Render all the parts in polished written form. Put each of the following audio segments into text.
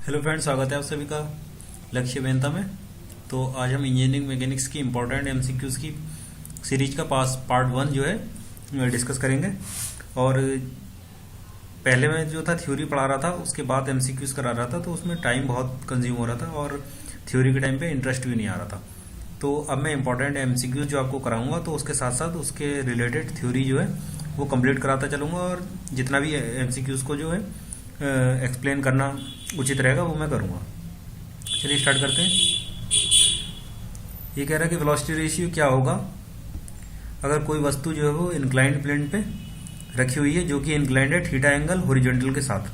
Hello friends, स्वागत है आप सभी का लक्ष्य वेदांता में। तो आज हम इंजीनियरिंग मैकेनिक्स की इम्पोर्टेंट एमसीक्यूज़ की सीरीज का पार्ट 1 जो है डिस्कस करेंगे। और पहले मैं जो था थ्योरी पढ़ा रहा था, उसके बाद एमसीक्यूज़ करा रहा था, तो उसमें टाइम बहुत कंज्यूम हो रहा था और थ्योरी के टाइम पे इंटरेस्ट भी नहीं आ रहा था। तो अब मैं इम्पोर्टेंट एमसीक्यूज़ जो आपको कराऊंगा, तो उसके साथ साथ उसके रिलेटेड थ्योरी जो है वो कंप्लीट कराता चलूँगा, और जितना भी एमसीक्यूज़ को जो है एक्सप्लेन करना उचित रहेगा वो मैं करूँगा। चलिए स्टार्ट करते हैं। ये कह रहा है कि वेलोसिटी रेशियो क्या होगा अगर कोई वस्तु जो है वो इंक्लाइंड प्लेन पे रखी हुई है, जो कि इंक्लाइंड है थीटा एंगल हॉरिजॉन्टल के साथ,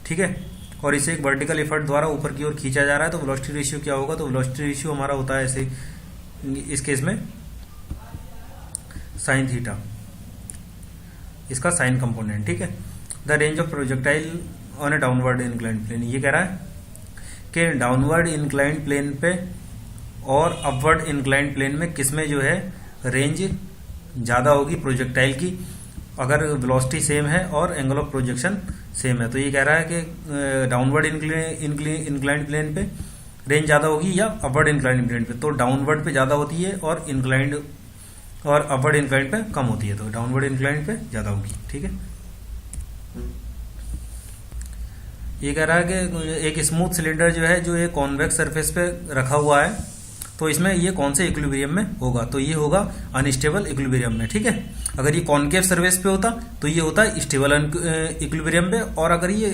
ठीक है, और इसे एक वर्टिकल एफर्ट द्वारा ऊपर की ओर खींचा जा रहा है। तो वेलोसिटी रेशियो क्या होगा? तो वेलोसिटी रेशियो हमारा होता है ऐसे, इस केस में साइन थीटा, इसका साइन कंपोनेंट, ठीक है। The range of projectile on a downward inclined plane, ये कह रहा है कि डाउनवर्ड इंक्लाइंड प्लेन पे और अपवर्ड इंक्लाइंड प्लेन में किसमें जो है रेंज ज़्यादा होगी प्रोजेक्टाइल की, अगर वेलोसिटी सेम है और एंगल ऑफ प्रोजेक्शन सेम है। तो ये कह रहा है कि डाउनवर्ड इंक्लाइंड प्लेन पे रेंज ज़्यादा होगी या अपवर्ड इंक्लाइंड प्लेन पे। तो डाउनवर्ड पे ज़्यादा होती है और इंक्लाइंड और अपवर्ड इंक्लाइंड पे कम होती है। तो डाउनवर्ड इंक्लाइंड पे ज़्यादा होगी, ठीक है। ये कह रहा है कि एक स्मूथ सिलेंडर जो है, जो एक कॉन्वेक्स सरफेस पे रखा हुआ है, तो इसमें ये कौन से इक्विलिब्रियम में होगा? तो ये होगा अनस्टेबल इक्विलिब्रियम में, ठीक है। अगर ये कॉनकेव सरफेस पे होता तो ये होता है स्टेबल इक्विलिब्रियम पे, और अगर ये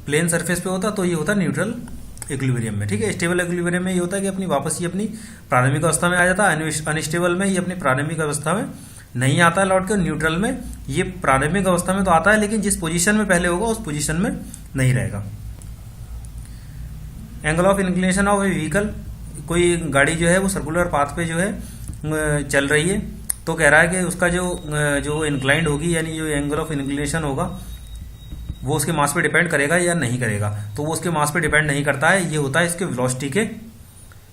प्लेन सरफेस पे होता तो ये होता न्यूट्रल इक्विलिब्रियम में, ठीक है। स्टेबल इक्विलिब्रियम में ये होता है कि अपनी वापस ये अपनी प्रारंभिक अवस्था में आ जाता है, अनस्टेबल में ये अपनी प्रारंभिक अवस्था में नहीं आता है लौट के। न्यूट्रल में ये प्रारंभिक अवस्था में तो आता है, लेकिन जिस पोजीशन में पहले होगा उस पोजीशन में नहीं रहेगा। Angle of inclination of A vehicle, कोई गाड़ी जो है वो सर्कुलर पाथ पे जो है चल रही है, तो कह रहा है कि उसका जो इंक्लाइंड होगी, यानी जो एंगल ऑफ इंक्लिनेशन होगा, वो उसके मास पे डिपेंड करेगा या नहीं करेगा। तो वो उसके मास पे डिपेंड नहीं करता है, ये होता है इसके वेलोसिटी के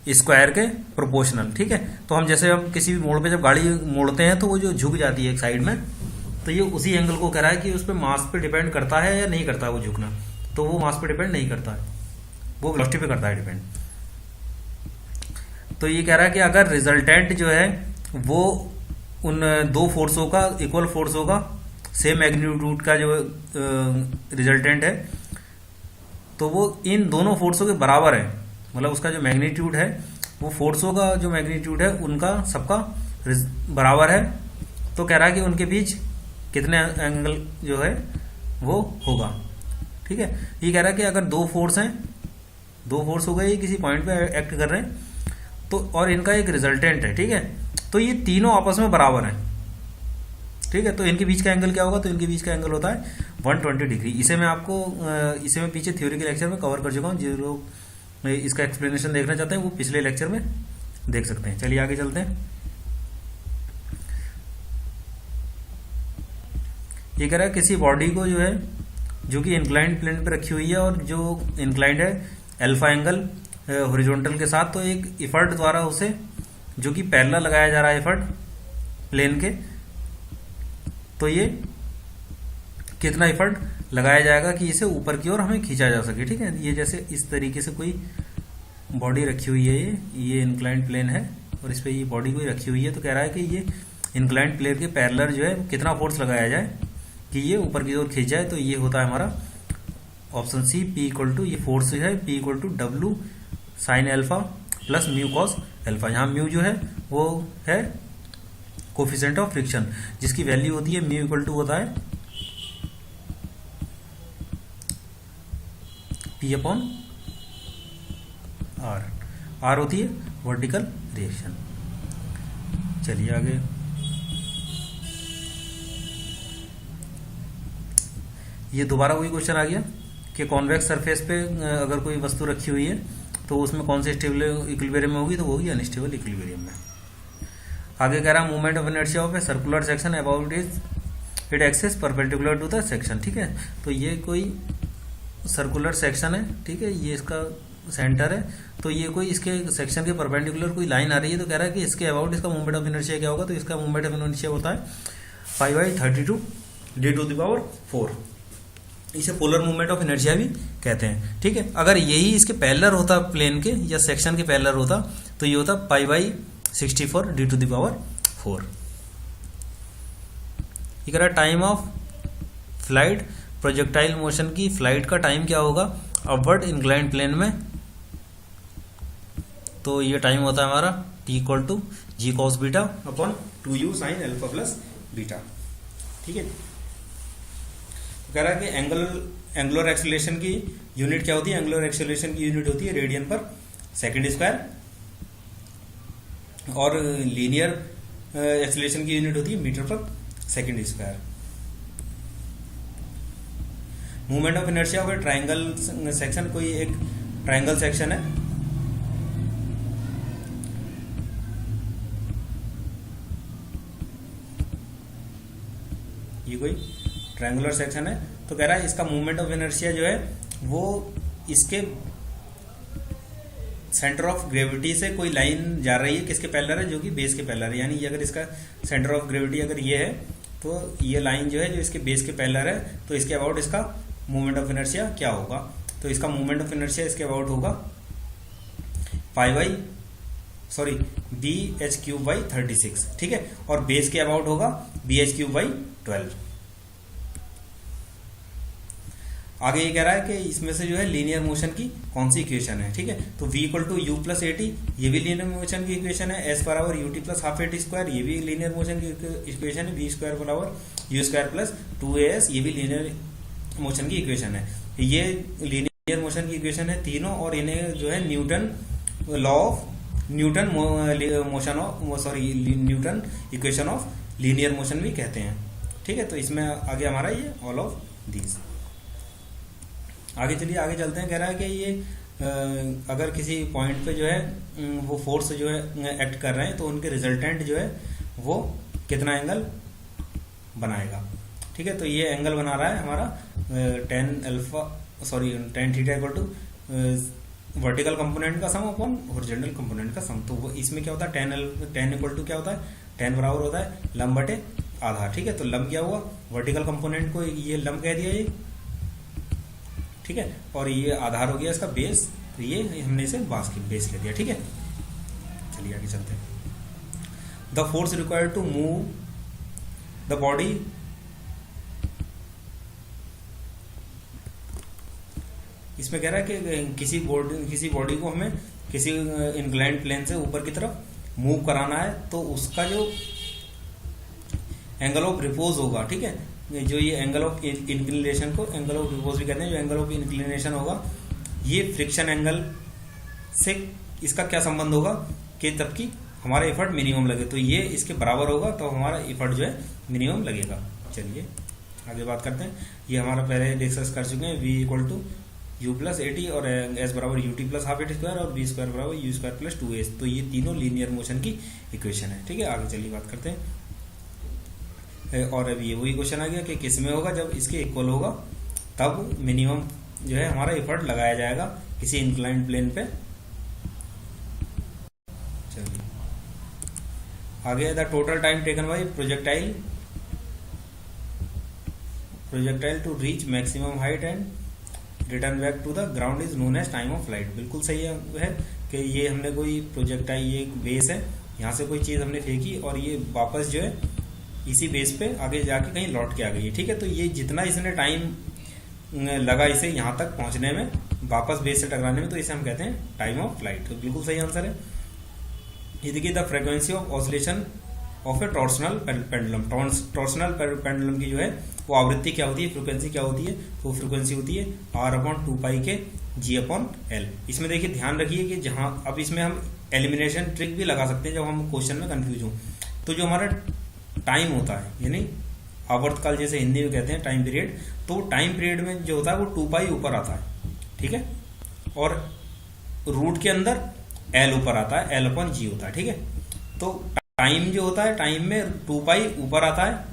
स्क्वायर के प्रोपोर्शनल, ठीक है। तो हम जैसे हम किसी भी मोड़ पे जब गाड़ी मोड़ते हैं तो वो जो झुक जाती है एक साइड में, तो ये उसी एंगल को कह रहा है कि उस पर मास पे डिपेंड करता है या नहीं करता है वो झुकना। तो वो मास पे डिपेंड नहीं करता है, वो वेलोसिटी पे करता है डिपेंड। तो ये कह रहा है कि अगर रिजल्टेंट जो है वो उन दो फोर्सों का इक्वल फोर्स होगा, सेम मैग्नीट्यूड का जो रिजल्टेंट है, तो वो इन दोनों फोर्सों के बराबर है, मतलब उसका जो मैग्नीट्यूड है वो फोर्सों का जो मैग्नीट्यूड है उनका सबका बराबर है। तो कह रहा है कि उनके बीच कितने एंगल जो है वो होगा, ठीक है। ये कह रहा है कि अगर दो फोर्स हैं, दो फोर्स हो गए, ये किसी पॉइंट पे एक्ट कर रहे हैं, तो और इनका एक रिजल्टेंट है, ठीक है, तो ये तीनों आपस में बराबर हैं, ठीक है। तो इनके बीच का एंगल क्या होगा? तो इनके बीच का एंगल होता है 120 डिग्री। इसे मैं पीछे थ्योरी के लेक्चर में कवर कर चुका हूँ। जो लोग इसका एक्सप्लेनेशन देखना चाहते हैं वो पिछले लेक्चर में देख सकते हैं। चलिए आगे चलते हैं। ये कह रहा है किसी बॉडी को जो है, जो कि इंक्लाइंड प्लेन पे रखी हुई है और जो इंक्लाइंड है अल्फा एंगल हॉरिजॉन्टल के साथ, तो एक एफर्ट द्वारा उसे, जो कि पैरेलल लगाया जा रहा है एफर्ट प्लेन के, तो ये कितना एफर्ट लगाया जाएगा कि इसे ऊपर की ओर हमें खींचा जा सके, ठीक है। ये जैसे इस तरीके से कोई बॉडी रखी हुई है, ये इंक्लाइंड प्लेन है और इस पे ये बॉडी कोई रखी हुई है, तो कह रहा है कि ये इंक्लाइंड प्लेन के पैरेलल जो है कितना फोर्स लगाया जाए कि ये ऊपर की ओर खींच जाए। तो ये होता है हमारा option C, P equal to, ये फोर्स है P equal to W sine alpha plus mu cos alpha. यहाँ म्यू जो है वो है कोफिशिएंट ऑफ फ्रिक्शन, जिसकी वैल्यू होती है म्यू इक्वल टू होता है P अपॉन R। R होती है वर्टिकल रिएक्शन। चलिए आगे। ये दोबारा वही क्वेश्चन आ गया कि कॉन्वेक्स सरफेस पे अगर कोई वस्तु रखी हुई है तो उसमें कौन से स्टेबल इक्विलिब्रियम में होगी? तो वो होगी अनस्टेबल इक्विलिब्रियम में। आगे कह रहा है movement of inertia of a circular section about it axis perpendicular to the section, ठीक है। तो ये कोई सर्कुलर सेक्शन है, ठीक है, ये इसका सेंटर है, तो ये कोई इसके सेक्शन के परपेंडिकुलर कोई लाइन आ रही है, तो कह रहा है कि इसके अबाउट इसका मूवमेंट ऑफ इनर्शिया क्या होगा? तो इसका मूवमेंट ऑफ इनर्शिया होता है 5/32 d⁴। इसे पोलर मूवमेंट ऑफ इनर्शिया भी कहते हैं। ठीक है, अगर यही इसके पैरेलल होता प्लेन के या सेक्शन के पैरेलल होता तो ये होता π/64 d⁴। ये कह रहा है time of flight, projectile motion की फ्लाइट का टाइम क्या होगा अपवर्ड इंक्लाइंड प्लेन में। तो ये टाइम होता है हमारा t = g cos β upon 2u sin alpha plus beta. ठीक है, तो कह रहा है कि एंगुलर एक्सेलरेशन की यूनिट क्या होती है, एंगुलर एक्सेलरेशन की यूनिट होती है रेडियन पर सेकंड स्क्वायर, और लीनियर एक्सेलरेशन की यूनिट होती है मीटर पर second square. Movement of inertia of triangle section, कोई एक ट्राइंगल सेक्शन है, ये कोई ट्रायंगुलर सेक्शन है, तो कह रहा है इसका मूवमेंट ऑफ इनर्शिया जो है वो इसके सेंटर ऑफ ग्रेविटी से कोई लाइन जा रही है किसके पैरेलल है, जो कि बेस के पैरेलल है। यानी अगर इसका सेंटर ऑफ ग्रेविटी अगर ये है तो ये लाइन जो है जो इसके बेस के पैरेलल है, तो इसके अबाउट इसका मूवमेंट ऑफ इनर्शिया क्या होगा। तो इसका मूवमेंट ऑफ इनर्शिया इसके अबाउट होगा bh³/36। ठीक है, और बेस के अबाउट होगा bh³/12। आगे ये कह रहा है कि इसमें से जो है लीनियर मोशन की कौन सी इक्वेशन है। ठीक है, तो v = u + at, ये भी लीनियर मोशन की इक्वेशन है। s = ut + ½ at², ये भी लीनियर मोशन की इक्वेशन है। v² = u² + 2as, ये भी लीनियर मोशन की इक्वेशन है। ये लीनियर मोशन की इक्वेशन है तीनों, और इन्हें जो है Newton equation of linear motion भी कहते हैं। ठीक है, तो इसमें आगे हमारा ये ऑल ऑफ दीज। आगे चलिए, आगे चलते हैं। कह रहा है कि ये अगर किसी पॉइंट पे जो है वो फोर्स जो है एक्ट कर रहे हैं, तो उनके रिजल्टेंट जो है वो कितना एंगल बनाएगा। ठीक है, तो ये एंगल बना रहा है हमारा tan θ = वर्टिकल कंपोनेंट का सम अपॉन हॉरिजॉन्टल कंपोनेंट का सम। तो वो इसमें क्या होता है, tan = क्या होता है, tan बराबर होता है लंब बटे आधा। ठीक है, तो लंब क्या हुआ, वर्टिकल कंपोनेंट को ये लंब कह दिया ये। ठीक है, और ये आधार हो गया इसका बेस, तो ये हमने इसे बेस ले दिया। ठीक है, चलिए आगे चलते हैं। The force required to move the body, इसमें कह रहा है कि किसी बॉडी को हमें किसी इंक्लाइंड प्लेन से ऊपर की तरफ मूव कराना है, तो उसका जो एंगल ऑफ रिपोज होगा। ठीक है, जो ये एंगल ऑफ इंक्लिनेशन को एंगल ऑफ रिपोज भी कहते हैं। जो एंगल ऑफ इंक्लिनेशन होगा ये फ्रिक्शन एंगल से इसका क्या संबंध होगा कि तब की हमारा एफर्ट मिनिमम लगे, तो ये इसके बराबर होगा, तो हमारा एफर्ट जो है मिनिमम लगेगा। चलिए आगे बात करते हैं। ये हमारा पहले डिस्कस कर चुके हैं। v = u + at और s = ut + ½ at² और v² = u² + 2as। तो ये तीनों लीनियर मोशन की इक्वेशन है। ठीक है, आगे चलिए बात करते हैं। और अब ये वही क्वेश्चन आ गया कि किस में होगा, जब इसके इक्वल होगा तब मिनिमम जो है हमारा एफर्ट लगाया जाएगा किसी इंक्लाइंड प्लेन पे। चलिए आगे, the total time taken by projectile to reach maximum height and return back to the ground is known as time of flight. बिल्कुल सही है कि ये हमने कोई प्रोजेक्टाइल, ये एक बेस है, यहाँ से कोई चीज हमने फेंकी और ये वापस जो है इसी बेस पे आगे जाके कहीं लौट के आ गई है। ठीक है, तो ये जितना इसने टाइम लगा इसे यहाँ तक पहुंचने में, वापस बेस से टकराने में, तो इसे हम कहते हैं टाइम ऑफ फ्लाइट। तो बिल्कुल सही आंसर है। ये देखिए, the frequency of oscillation of A torsional pendulum. Torsional pendulum की जो है वो आवृत्ति क्या होती है, फ्रीक्वेंसी क्या होती है, तो फ्रीक्वेंसी होती है r/2π के g/L। इसमें देखिए ध्यान रखिए कि जहां अब इसमें हम एलिमिनेशन ट्रिक भी लगा सकते हैं जब हम क्वेश्चन में कंफ्यूज हो। तो जो हमारा टाइम होता है, यानी आवर्तकाल जैसे हिंदी में कहते हैं टाइम पीरियड, तो टाइम पीरियड में जो होता है वो 2π ऊपर आता है। ठीक है, और रूट के अंदर L ऊपर आता है, L/g होता है। ठीक है, तो टाइम जो होता है, टाइम में 2π ऊपर आता है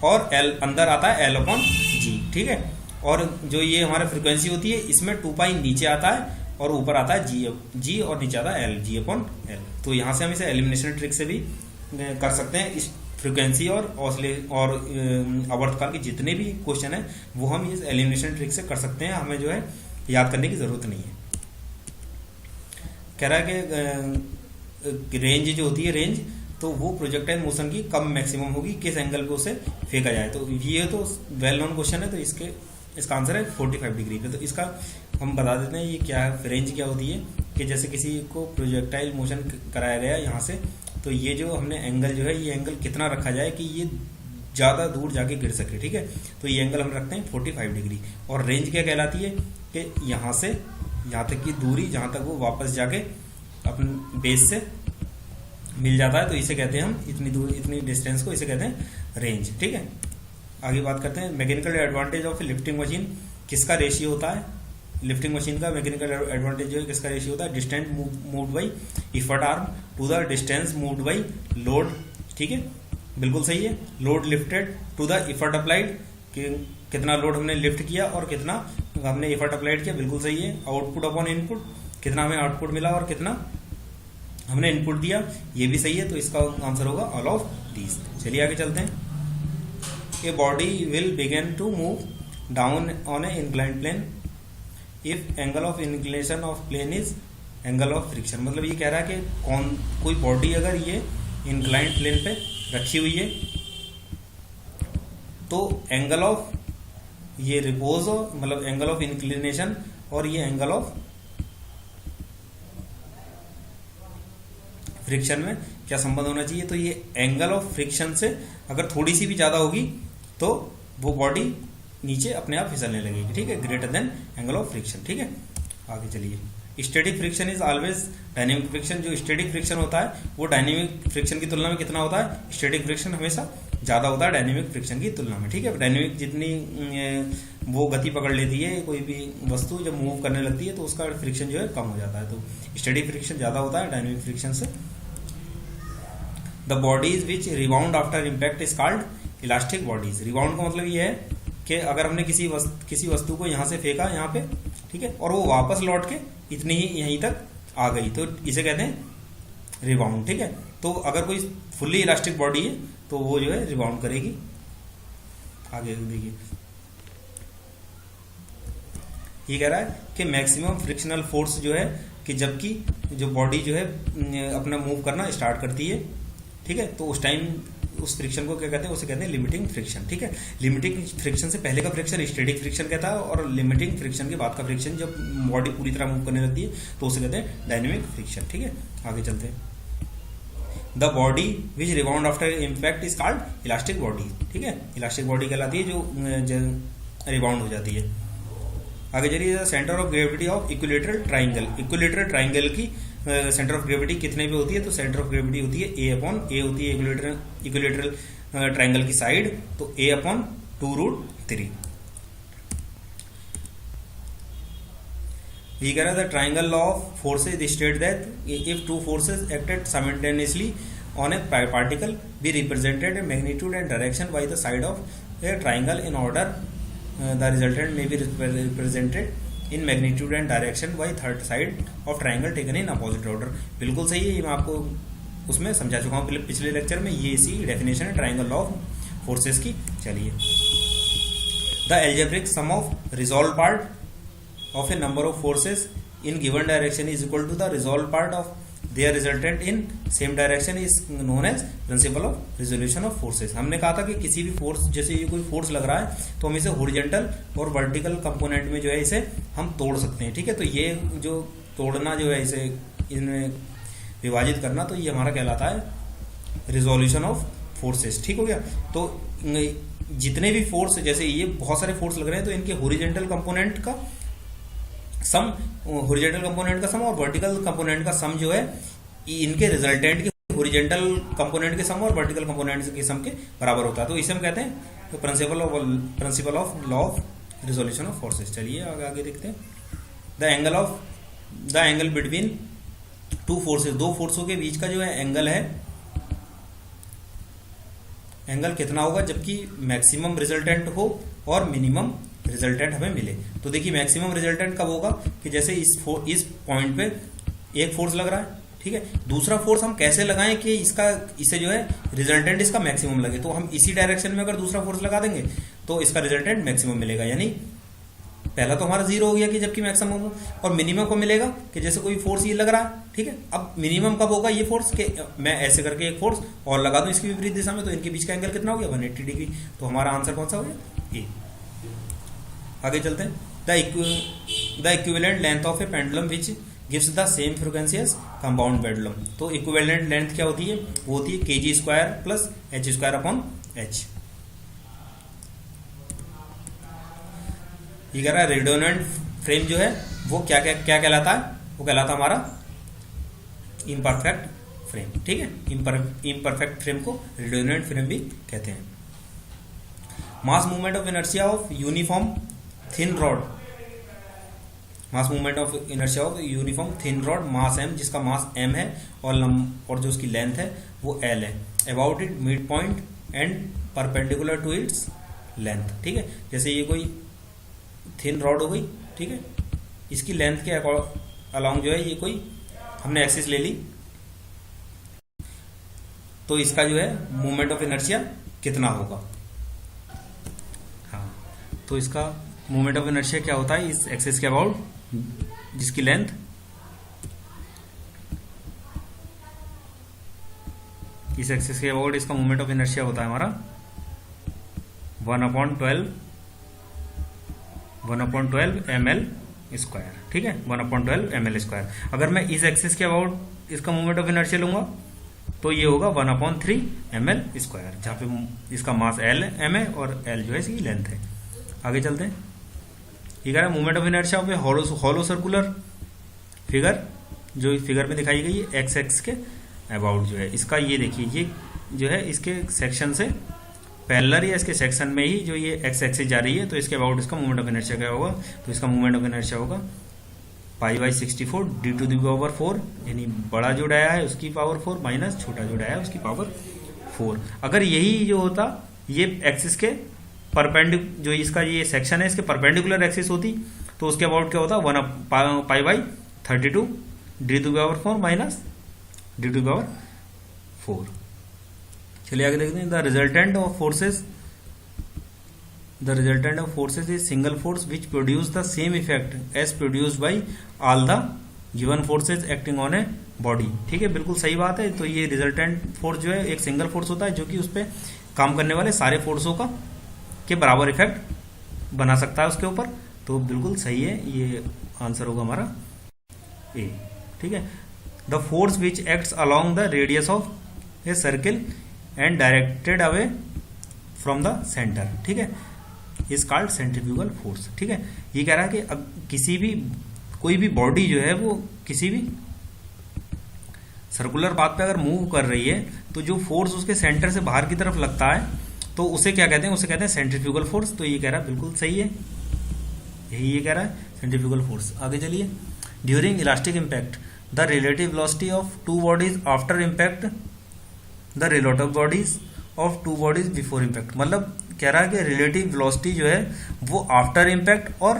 और L अंदर आता है L/g। ठीक है, और जो ये हमारी फ्रीक्वेंसी होती है इसमें 2π नीचे आता है और ऊपर आता है g और नीचे आता है L, g/L। तो यहाँ से हम इसे एलिमिनेशन ट्रिक से भी कर सकते हैं इस फ्रिक्वेंसी और आवर्तकाल के जितने भी क्वेश्चन है वो हम इस एलिमिनेशन ट्रिक से कर सकते हैं, हमें जो है याद करने की जरूरत नहीं है। कह रहा है कि रेंज जो होती है रेंज, तो वो प्रोजेक्टाइल मोशन की कब मैक्सिमम होगी, किस एंगल पे उसे फेंका जाए। तो ये तो वेल नोन क्वेश्चन है, तो इसका आंसर है 45 डिग्री पे। तो इसका हम बता देते हैं ये क्या है, रेंज क्या होती है कि जैसे किसी को प्रोजेक्टाइल मोशन कराया गया यहाँ से, तो ये जो हमने एंगल जो है ये एंगल कितना रखा जाए कि ये ज़्यादा दूर जाके गिर सके, ठीक है। तो ये एंगल हम रखते हैं 45 डिग्री। और रेंज क्या कहलाती है कि यहाँ से यहाँ तक की दूरी जहाँ तक वो वापस जाके अपने बेस से मिल जाता है, तो इसे कहते हैं हम इतनी डिस्टेंस को इसे कहते हैं रेंज, ठीक है। आगे बात करते हैं mechanical advantage of lifting machine, किसका रेशियो होता है लिफ्टिंग मशीन का। मैकेनिकल एडवांटेज जो है किसका रेशियो होता है, distance moved by effort arm to the distance moved by load, ठीक है, बिल्कुल सही है। Load lifted to the effort applied, कितना लोड हमने लिफ्ट किया और कितना हमने इफर्ट अप्लाइड किया, बिल्कुल सही है। आउटपुट अपॉन इनपुट, कितना हमें आउटपुट मिला और कितना हमने इनपुट दिया, ये भी सही है। तो इसका आंसर होगा ऑल ऑफ दीज। चलिए आगे चलते हैं। A body will begin to move down on a inclined plane if angle of inclination of plane is angle of friction. मतलब ये कह रहा है कि कोई बॉडी अगर ये इंक्लाइंड प्लेन पे रखी हुई है तो एंगल ऑफ ये रिपोज हो, मतलब एंगल ऑफ इंक्लिनेशन और ये एंगल ऑफ फ्रिक्शन में क्या संबंध होना चाहिए। तो ये एंगल ऑफ फ्रिक्शन से अगर थोड़ी सी भी ज्यादा होगी तो वो बॉडी नीचे अपने आप फिसलने लगेगी, ठीक है, greater than angle of friction, ठीक है। आगे चलिए। Static friction is always dynamic friction. जो स्टैटिक फ्रिक्शन होता है वो डायनेमिक फ्रिक्शन की तुलना में कितना होता है, स्टैटिक फ्रिक्शन हमेशा ज्यादा होता है डायनेमिक फ्रिक्शन की तुलना में, ठीक है। डायनेमिक जितनी वो गति पकड़ लेती है कोई भी वस्तु जब मूव करने लगती है तो उसका फ्रिक्शन जो है कम हो जाता है, तो स्टैटिक फ्रिक्शन ज्यादा होता है डायनेमिक फ्रिक्शन से। The bodies which rebound after impact is called elastic bodies. Rebound का मतलब ये है कि अगर हमने किसी वस्तु को यहाँ से फेंका यहाँ पे, ठीक है, और वो वापस लौट के इतनी ही यहीं तक आ गई, तो इसे कहते हैं रिबाउंड, ठीक है। तो अगर कोई फुल्ली इलास्टिक बॉडी है तो वो जो है रिबाउंड करेगी। आगे देखिए, ये कह रहा है कि मैक्सिमम फ्रिक्शनल फोर्स जो है कि जबकि जो बॉडी जो है अपना मूव करना स्टार्ट करती है, ठीक है, तो उस टाइम उस फ्रिक्शन को क्या कहते हैं, उसे कहते हैं लिमिटिंग फ्रिक्शन, ठीक है। लिमिटिंग फ्रिक्शन से पहले का फ्रिक्शन स्टैटिक फ्रिक्शन कहता है और लिमिटिंग फ्रिक्शन के बाद का फ्रिक्शन जब बॉडी पूरी तरह मूव करने लगती है तो उसे कहते हैं डायनेमिक फ्रिक्शन, ठीक है। आगे चलते हैं। The body which rebound after impact is called elastic body, ठीक है, इलास्टिक बॉडी कहलाती है जो रिबाउंड हो जाती है। आगे चलिए। Centre of gravity of equilateral triangle. Equilateral triangle की सेंटर ऑफ ग्रेविटी कितने पे होती है, तो सेंटर ऑफ ग्रेविटी होती है ए होती है इक्विलेटरल ट्राइंगल की साइड, तो A/2√3। ये कह रहा था triangle law of forces state that if two forces acted simultaneously on A particle be represented in magnitude and direction by the side of A triangle in order the resultant may be represented in magnitude and direction by third side of triangle taken in opposite order. बिल्कुल सही है, ये मैं आपको उसमें समझा चुका हूँ पिछले लेक्चर में। ये इसी डेफिनेशन है ट्राइंगल लॉ ऑफ फोर्सेस की। चलिए। The algebraic sum of resolve part of a number of forces in given direction is equal to the resolve part of their resultant in same direction is known as principle of resolution of forces. हमने कहा था कि किसी भी force, जैसे ये कोई force लग रहा है तो हम इसे हॉरिजॉन्टल और वर्टिकल कंपोनेंट में जो है इसे हम तोड़ सकते हैं, ठीक है। तो ये जो तोड़ना जो है इसे इनमें विभाजित करना, तो ये हमारा कहलाता है रिजोल्यूशन ऑफ फोर्सेस, ठीक हो गया। तो जितने भी फोर्स, जैसे ये बहुत सारे फोर्स लग रहे हैं तो इनके हॉरिजॉन्टल कंपोनेंट का सम, हॉरिजॉन्टल कंपोनेंट का सम और वर्टिकल कंपोनेंट का सम जो है इनके रिजल्टेंट के हॉरिजॉन्टल कंपोनेंट के सम और वर्टिकल कंपोनेंट के सम के बराबर होता है। तो इसे हम कहते हैं principle of law of resolution of forces. चलिए आगे देखते हैं। The angle between two forces, दो फोर्सों के बीच का जो है एंगल है, एंगल कितना होगा जबकि मैक्सिमम रिजल्टेंट हो और मिनिमम रिजल्टेंट हमें मिले। तो देखिए मैक्सिमम रिजल्टेंट कब होगा कि जैसे इस पॉइंट पे एक फोर्स लग रहा है, ठीक है। दूसरा फोर्स हम कैसे लगाएं कि इससे जो है रिजल्टेंट इसका मैक्सिमम लगे, तो हम इसी डायरेक्शन में अगर दूसरा फोर्स लगा देंगे तो इसका रिजल्टेंट मैक्सिमम मिलेगा। यानी पहला तो हमारा जीरो हो गया कि जबकि मैक्सिमम होगा, और मिनिमम को मिलेगा कि जैसे कोई फोर्स ये लग रहा है, ठीक है। अब मिनिमम कब होगा ये फोर्स के मैं ऐसे करके एक फोर्स और लगा दूं इसकी विपरीत दिशा में, तो इनके बीच का एंगल कितना हो गया 180 डिग्री। तो हमारा आंसर कौन सा हो गया ए। आगे चलते हैं। The equivalent length of a pendulum which gives the same frequency as compound pendulum. तो इक्विवेलेंट लेंथ क्या होती है, वो होती है kg square plus h square upon h। ये कह रहा है रेडोनेंट फ्रेम जो है वो क्या क्या क्या कहलाता है, वो कहलाता हमारा इम्परफेक्ट फ्रेम, ठीक है। इम्परफेक्ट फ्रेम को रेडोनेंट फ्रेम भी कहते हैं। Mass movement of inertia of uniform thin rod, mass movement of inertia of uniform thin rod, mass m, जिसका मास m है और जो उसकी लेंथ है वो l है, about it mid point and perpendicular to its length, ठीक है। जैसे ये कोई थिन रॉड हो गई, ठीक है, इसकी लेंथ के अलोंग जो है ये कोई हमने एक्सिस ले ली, तो इसका जो है मूवमेंट ऑफ इनर्शिया कितना होगा। हाँ, तो इसका मूवमेंट ऑफ इनर्शिया क्या होता है इस एक्सिस के अबाउट, जिसकी लेंथ इस एक्सिस के अबाउट इसका मूवमेंट ऑफ इनर्शिया होता है हमारा 1/12 ml स्क्वायर, ठीक है, 1/12 ml स्क्वायर। अगर मैं इस एक्सिस के अबाउट इसका मूवमेंट ऑफ इनर्शिया लूंगा तो ये होगा 1/3 ml स्क्वायर, जहां पे इसका मास m है और l जो है इसकी लेंथ है। आगे चलते हैं। ये कह रहा है movement of inertia of A hollow circular figure, जो इस फिगर में दिखाई गई है एक्स एक्स के अबाउट जो है इसका, ये देखिए ये जो है इसके सेक्शन से पैरेलल या इसके सेक्शन में ही जो ये एक्स एक्सिस जा रही है, तो इसके अबाउट इसका मूवमेंट ऑफ इनर्शिया क्या होगा, तो इसका मूवमेंट ऑफ इनर्शिया होगा π/64 d⁴, यानी बड़ा जो डाया है उसकी पावर 4 माइनस छोटा जो डाया है उसकी पावर 4। अगर यही जो होता ये एक्सिस के परपेंडिकुलर, जो इसका ये सेक्शन है इसके परपेंडिकुलर एक्सिस होती, तो उसके अबाउट क्या होता 1π/32 d⁴ माइनस d⁴। चलिए आगे देखते हैं। The resultant of forces is single force which produce the same effect as produced by all the given forces acting on a body, ठीक है, बिल्कुल सही बात है। तो ये रिजल्टेंट फोर्स जो है एक सिंगल फोर्स होता है जो कि उस पर काम करने वाले सारे फोर्सों का के बराबर इफेक्ट बना सकता है उसके ऊपर, तो बिल्कुल सही है, ये आंसर होगा हमारा ए, ठीक है। The force which acts along the radius of a circle and directed away from the centre, ठीक है, इज कॉल्ड सेंट्रीफ्यूगल फोर्स, ठीक है। ये कह रहा है कि अब किसी भी कोई भी बॉडी जो है वो किसी भी सर्कुलर पाथ पे अगर मूव कर रही है तो जो फोर्स उसके सेंटर से बाहर की तरफ लगता है तो उसे क्या कहते हैं, उसे कहते हैं सेंट्रीफ्यूगल फोर्स। तो ये कह रहा है बिल्कुल सही है, यही ये कह रहा है सेंट्रीफ्यूगल फोर्स। आगे चलिए। During elastic impact the relative velocity of two bodies after impact the relative bodies of two bodies before impact, मतलब कह रहा है कि रिलेटिव वेलोसिटी जो है वो आफ्टर इम्पैक्ट और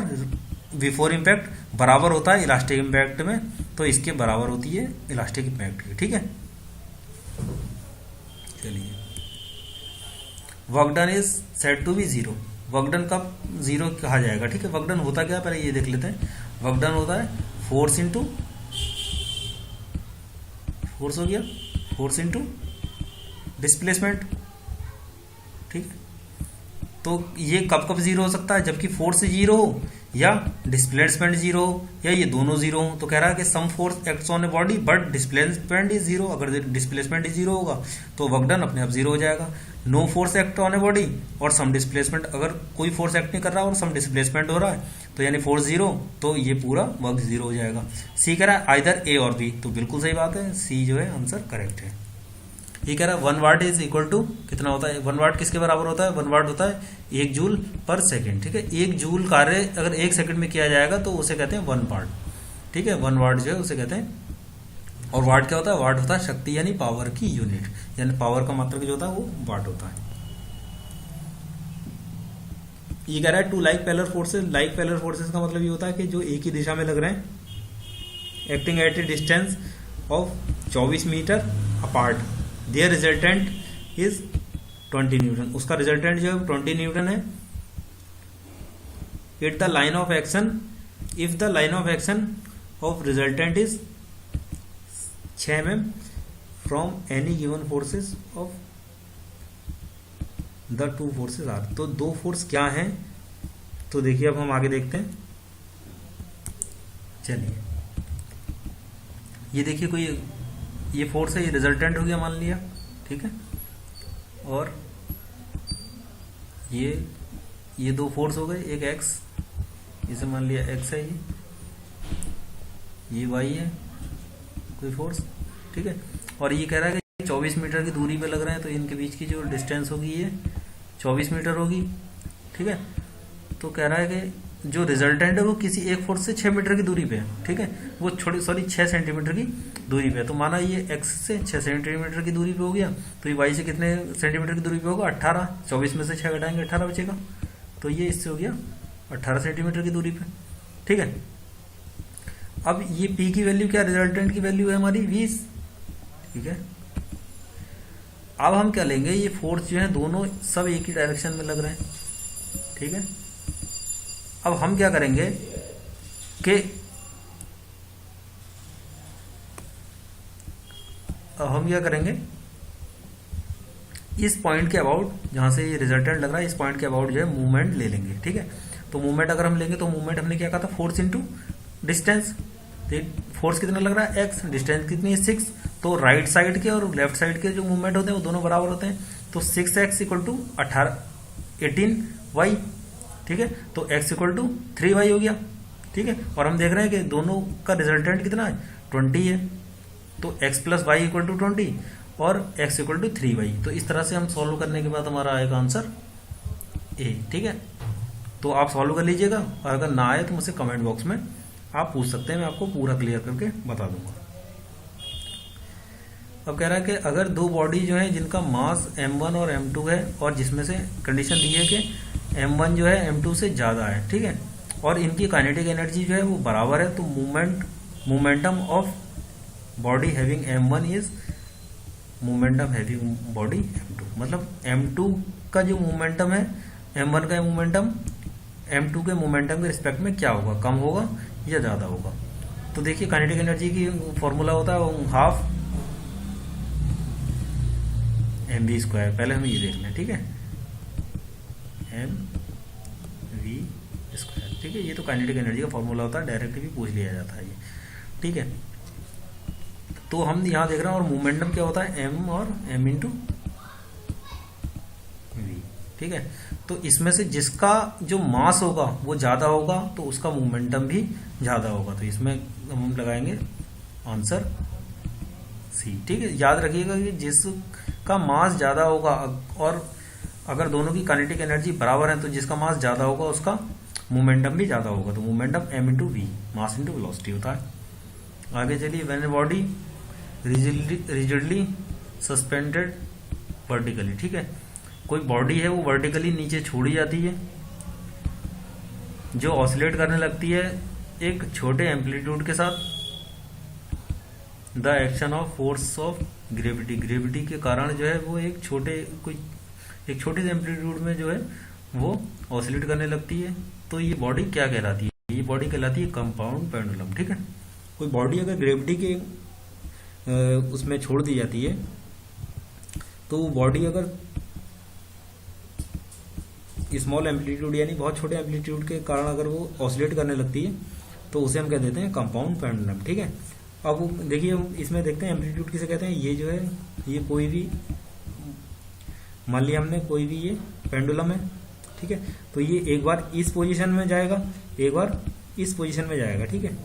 बिफोर इम्पैक्ट बराबर होता है इलास्टिक इम्पैक्ट में, तो इसके बराबर होती है इलास्टिक इम्पैक्ट की, ठीक है। चलिए। Work done is said to be zero, work done कब जीरो कहा जाएगा, ठीक है। वर्क डन होता क्या, पहले ये देख लेते हैं। वर्क डन होता है फोर्स इंटू फोर्स हो गया, फोर्स इंटू डिस्प्लेसमेंट, ठीक। तो ये कब कब जीरो हो सकता है, जबकि फोर्स जीरो हो या डिस्प्लेसमेंट जीरो हो या ये दोनों जीरो हो। तो कह रहा है कि some force acts on a body but displacement is zero, अगर डिस्प्लेसमेंट इज जीरो होगा तो वर्क डन अपने आप जीरो हो जाएगा। No force act on a body और सम डिस्प्लेसमेंट, अगर कोई फोर्स एक्ट नहीं कर रहा और सम डिस्प्लेसमेंट हो रहा है तो यानी फोर्स जीरो, तो ये पूरा वर्क जीरो हो जाएगा। सी कह रहा है आइदर ए और बी, तो बिल्कुल सही बात है, सी जो है आंसर करेक्ट है। ये कह रहा है 1 वाट इज इक्वल टू कितना होता है, 1 वाट किसके बराबर होता है, 1 वाट होता है 1 जूल पर सेकंड, ठीक है। 1 जूल कार्य अगर 1 सेकंड में किया जाएगा तो उसे कहते हैं 1 वाट, ठीक है। 1 वाट जो है उसे कहते हैं, और वाट क्या होता है, वाट होता है शक्ति यानी पावर की यूनिट, यानी पावर का मात्रक जो होता है वो वाट होता है। ये कह रहा है two like parallel forces, like parallel forces का मतलब ये होता है कि जो एक ही दिशा में लग रहे हैं, acting at a distance of 24 metre apart, their resultant is 20 newton, उसका रिजल्टेंट जो है 20 न्यूटन है। It the line of action, if the line of action of resultant is 6 mm from any given forces of the two forces are. तो दो force क्या हैं, तो देखिए अब हम आगे देखते हैं। चलिए ये देखिए कोई ये फोर्स है, ये रिजल्टेंट हो गया मान लिया, ठीक है, और ये दो फोर्स हो गए, एक एक्स, इसे मान लिया एक्स है, ये वाई है कोई फोर्स, ठीक है, और ये कह रहा है कि 24 मीटर की दूरी पे लग रहे हैं, तो इनके बीच की जो डिस्टेंस होगी ये 24 मीटर होगी, ठीक है। तो कह रहा है कि जो रिजल्टेंट है वो किसी एक फोर्स से 6 मीटर की दूरी पे है, ठीक है, वो 6 सेंटीमीटर की दूरी पे है। तो माना ये एक्स से 6 सेंटीमीटर की दूरी पे हो गया, तो ये वाई से कितने सेंटीमीटर की दूरी पे होगा, 18, 24 में से 6 घटाएंगे 18 बचेगा, तो ये इससे हो गया 18 सेंटीमीटर की दूरी पे, ठीक है। अब ये पी की वैल्यू क्या, रिजल्टेंट की वैल्यू है हमारी 20, ठीक है। अब हम क्या लेंगे, ये फोर्स जो है दोनों सब एक ही डायरेक्शन में लग रहे हैं, ठीक है। अब हम क्या करेंगे कि इस पॉइंट के अबाउट, जहां से ये रिजल्टेंट लग रहा है, इस पॉइंट के अबाउट जो है मूवमेंट ले लेंगे, ठीक है। तो मूवमेंट अगर हम लेंगे तो मूवमेंट हमने क्या कहा था, फोर्स इंटू डिस्टेंस। फोर्स कितना लग रहा है एक्स, डिस्टेंस कितनी है 6, तो राइट साइड के और लेफ्ट साइड के जो मूवमेंट होते हैं वो दोनों बराबर होते हैं, तो 6x इक्वल टू 18y, ठीक है, तो x इक्वल टू 3y हो गया, ठीक है। और हम देख रहे हैं कि दोनों का रिजल्टेंट कितना है 20 है, तो x plus y equal to 20 और x इक्वल टू 3y। तो इस तरह से हम सॉल्व करने के बाद हमारा आएगा आंसर ए, ठीक है। तो आप सॉल्व कर लीजिएगा, और अगर ना आए तो मुझसे कमेंट बॉक्स में आप पूछ सकते हैं, मैं आपको पूरा क्लियर करके बता दूंगा। अब कह रहा है कि अगर दो बॉडी जो है जिनका मास m1 और m2 है, और जिसमें से कंडीशन दी है कि m1 जो है m2 से ज़्यादा है, ठीक है, और इनकी काइनेटिक एनर्जी जो है वो बराबर है, तो momentum of body having m1 is momentum having body m2, मतलब m2 का जो मोमेंटम है m1 का मोमेंटम m2 के मोमेंटम के रिस्पेक्ट में क्या होगा, कम होगा या ज़्यादा होगा। तो देखिए काइनेटिक एनर्जी की फॉर्मूला होता है हाफ mv स्क्वायर, पहले हमें ये देख लें, ठीक है, mv स्क्वायर, ठीक है, ये तो काइनेटिक एनर्जी का फॉर्मूला होता है, डायरेक्ट भी पूछ लिया जाता है ये, ठीक है। तो हम यहाँ देख रहे हैं, और मोमेंटम क्या होता है m और m इंटू v, ठीक है। तो इसमें से जिसका जो मास होगा वो ज़्यादा होगा तो उसका मोमेंटम भी ज़्यादा होगा, तो इसमें हम लगाएंगे आंसर सी, ठीक है। याद रखिएगा कि जिसका मास ज़्यादा होगा, और अगर दोनों की काइनेटिक एनर्जी बराबर है तो जिसका मास ज़्यादा होगा उसका मोमेंटम भी ज़्यादा होगा, तो momentum m into v, mass into velocity होता है। आगे चलिए, when body rigidly suspended vertically, ठीक है, कोई बॉडी है वो वर्टिकली नीचे छोड़ी जाती है, जो ऑसिलेट करने लगती है एक छोटे एम्पलीट्यूड के साथ, the action of force of gravity, gravity के कारण जो है वो एक छोटे से एम्पलीट्यूड में जो है वो ऑसिलेट करने लगती है। तो ये बॉडी क्या कहलाती है, ये बॉडी कहलाती है कंपाउंड पेंडुलम, ठीक है। कोई बॉडी अगर ग्रेविटी के उसमें छोड़ दी जाती है, तो वो बॉडी अगर स्मॉल एम्पलीट्यूड यानी बहुत छोटे एम्पलीट्यूड के कारण अगर वो ऑसिलेट करने लगती है, तो उसे हम कह देते हैं कंपाउंड पेंडुलम, ठीक है। अब देखिए इसमें देखते हैं एम्पलीट्यूड किसे कहते हैं। ये जो है ये कोई भी, मान लिया हमने कोई भी ये पेंडुलम है, ठीक है, तो ये एक बार इस पोजीशन में जाएगा, एक बार इस पोजीशन में जाएगा, ठीक है।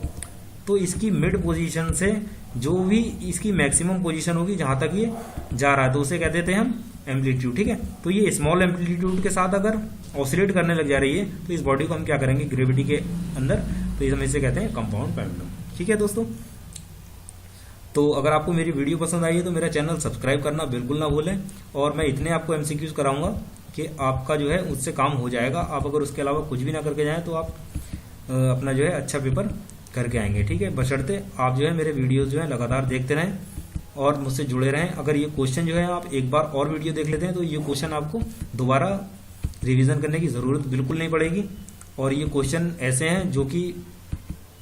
तो इसकी मिड पोजीशन से जो भी इसकी मैक्सिमम पोजीशन होगी जहां तक ये जा रहा है, तो उसे कह देते हैं हम एम्पलीट्यूड, ठीक है। तो ये स्मॉल एम्पलीट्यूड के साथ अगर ऑसिलेट करने लग जा रही है तो इस बॉडी को हम क्या करेंगे ग्रेविटी के अंदर, तो हम इसे कहते हैं कंपाउंड पेंडुलम, ठीक है दोस्तों। तो अगर आपको मेरी वीडियो पसंद आई है तो मेरा चैनल सब्सक्राइब करना बिल्कुल ना भूलें, और मैं इतने आपको एमसीक्यूज कराऊंगा कि आपका जो है उससे काम हो जाएगा। आप अगर उसके अलावा कुछ भी ना करके जाएं तो आप अपना जो है अच्छा पेपर करके आएंगे। ठीक है, बशर्ते आप जो है मेरे वीडियोस जो है लगातार देखते रहें और मुझसे जुड़े रहें। अगर ये क्वेश्चन जो है आप एक बार और वीडियो देख लेते हैं तो ये क्वेश्चन आपको दोबारा रिवीजन करने की ज़रूरत बिल्कुल नहीं पड़ेगी। और ये क्वेश्चन ऐसे हैं जो कि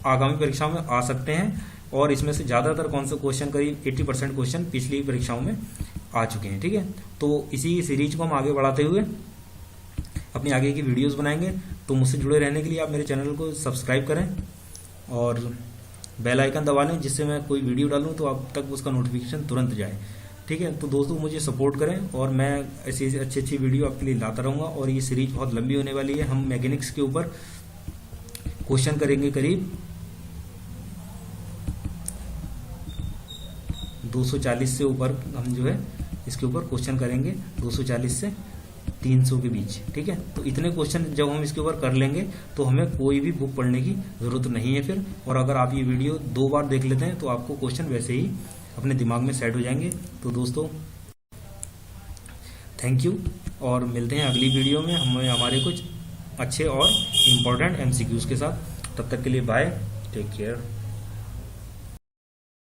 आगामी परीक्षाओं में आ सकते हैं और इसमें से ज़्यादातर कौन सा क्वेश्चन, करीब 80% क्वेश्चन पिछली परीक्षाओं में आ चुके हैं। ठीक है, तो इसी सीरीज को हम आगे बढ़ाते हुए अपनी आगे की वीडियोस बनाएंगे। तो मुझसे जुड़े रहने के लिए आप मेरे चैनल को सब्सक्राइब करें और बेल आइकन दबा लें, जिससे मैं कोई वीडियो डालूं तो आप तक उसका नोटिफिकेशन तुरंत जाए। ठीक है, तो दोस्तों मुझे सपोर्ट करें और मैं ऐसी अच्छी अच्छी वीडियो आपके लिए लाता रहूँगा। और ये सीरीज बहुत लंबी होने वाली है। हम मैकेनिक्स के ऊपर क्वेश्चन करेंगे, करीब 240 से ऊपर हम जो है इसके ऊपर क्वेश्चन करेंगे, 240 से 300 के बीच। ठीक है, तो इतने क्वेश्चन जब हम इसके ऊपर कर लेंगे तो हमें कोई भी बुक पढ़ने की ज़रूरत नहीं है फिर। और अगर आप ये वीडियो 2 बार देख लेते हैं तो आपको क्वेश्चन वैसे ही अपने दिमाग में सेट हो जाएंगे। तो दोस्तों थैंक यू, और मिलते हैं अगली वीडियो में हमारे कुछ अच्छे और इम्पोर्टेंट MCQs के साथ। तब तक के लिए बाय, टेक केयर।